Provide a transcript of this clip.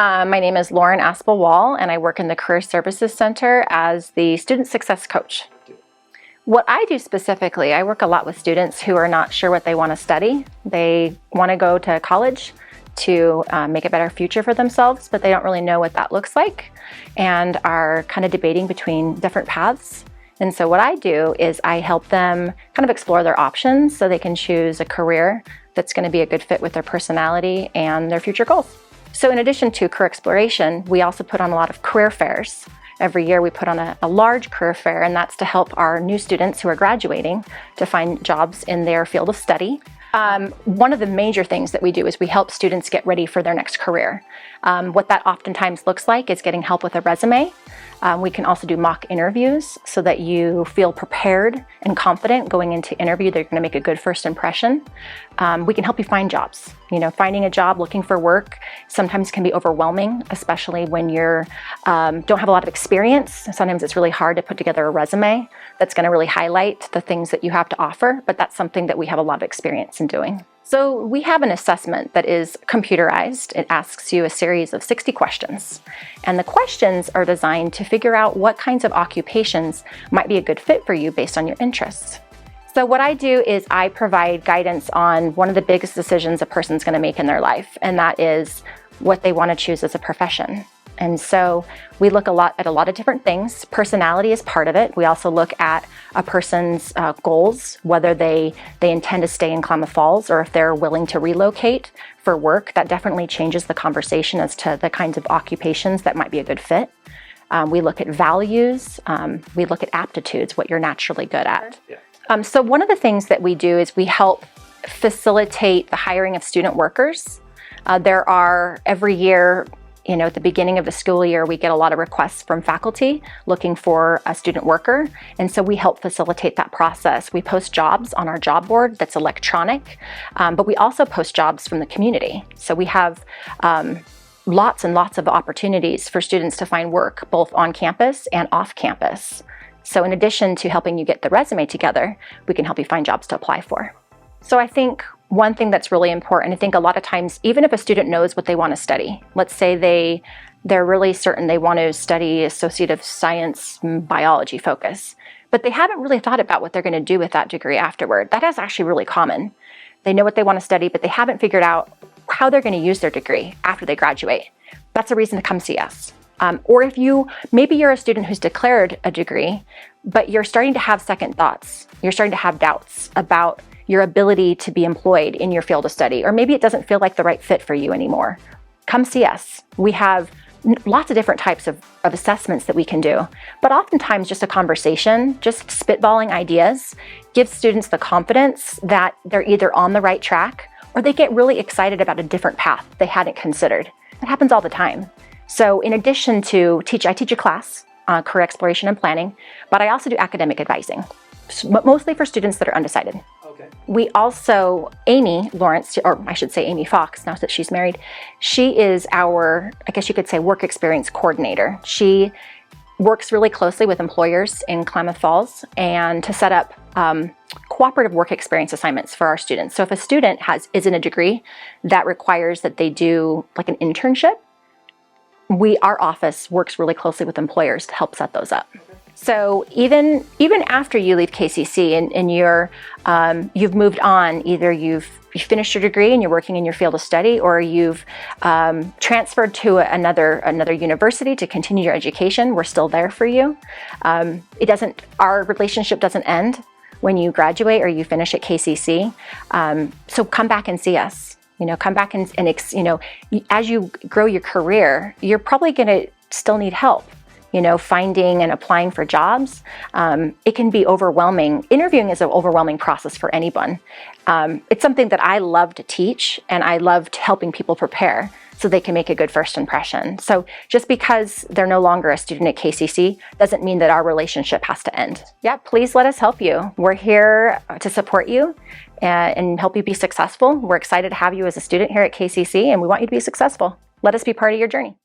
My name is Lauren Aspell-Wall, and I work in the Career Services Center as the Student Success Coach. What I do specifically, I work a lot with students who are not sure what they want to study. They want to go to college to make a better future for themselves, but they don't really know what that looks like and are kind of debating between different paths. And so what I do is I help them kind of explore their options so they can choose a career that's going to be a good fit with their personality and their future goals. So in addition to career exploration, we also put on a lot of career fairs. Every year we put on a large career fair, and that's to help our new students who are graduating to find jobs in their field of study. One of the major things that we do is we help students get ready for their next career. What that oftentimes looks like is getting help with a resume. We can also do mock interviews so that you feel prepared and confident going into interview that you're going to make a good first impression. We can help you find jobs. Finding a job, looking for work sometimes can be overwhelming, especially when you don't have a lot of experience. Sometimes it's really hard to put together a resume that's going to really highlight the things that you have to offer, but that's something that we have a lot of experience in doing. So we have an assessment that is computerized. It asks you a series of 60 questions. And the questions are designed to figure out what kinds of occupations might be a good fit for you based on your interests. So what I do is I provide guidance on one of the biggest decisions a person's going to make in their life, and that is what they want to choose as a profession. And so we look at a lot of different things. Personality is part of it. We also look at a person's goals, whether they intend to stay in Klamath Falls or if they're willing to relocate for work. That definitely changes the conversation as to the kinds of occupations that might be a good fit. We look at values. We look at aptitudes, what you're naturally good at. So one of the things that we do is we help facilitate the hiring of student workers. There are every year, at the beginning of the school year, we get a lot of requests from faculty looking for a student worker. And so we help facilitate that process. We post jobs on our job board that's electronic, but we also post jobs from the community. So we have lots and lots of opportunities for students to find work, both on campus and off campus. So in addition to helping you get the resume together, we can help you find jobs to apply for. So I think one thing that's really important, I think a lot of times, even if a student knows what they want to study, let's say they're really certain they want to study associative science, biology focus, but they haven't really thought about what they're going to do with that degree afterward. That is actually really common. They know what they want to study, but they haven't figured out how they're going to use their degree after they graduate. That's a reason to come see us. Or if maybe you're a student who's declared a degree, but you're starting to have second thoughts. You're starting to have doubts about your ability to be employed in your field of study, or maybe it doesn't feel like the right fit for you anymore. Come see us. We have lots of different types of assessments that we can do, but oftentimes just a conversation, just spitballing ideas, gives students the confidence that they're either on the right track or they get really excited about a different path they hadn't considered. That happens all the time. So in addition to I teach a class on career exploration and planning, but I also do academic advising, mostly for students that are undecided. Okay. We also, Amy Lawrence, or I should say Amy Fox, now that she's married, she is our, I guess you could say, work experience coordinator. She works really closely with employers in Klamath Falls and to set up cooperative work experience assignments for our students. So if a student is in a degree that requires that they do like an internship, our office works really closely with employers to help set those up. So even after you leave KCC and you've moved on, either you've finished your degree and you're working in your field of study, or you've transferred to another university to continue your education, we're still there for you. Our relationship doesn't end when you graduate or you finish at KCC. So come back and see us. Come back and as you grow your career, you're probably going to still need help. Finding and applying for jobs. It can be overwhelming. Interviewing is an overwhelming process for anyone. It's something that I love to teach, and I loved helping people prepare so they can make a good first impression. So just because they're no longer a student at KCC doesn't mean that our relationship has to end. Yeah, please let us help you. We're here to support you and help you be successful. We're excited to have you as a student here at KCC, and we want you to be successful. Let us be part of your journey.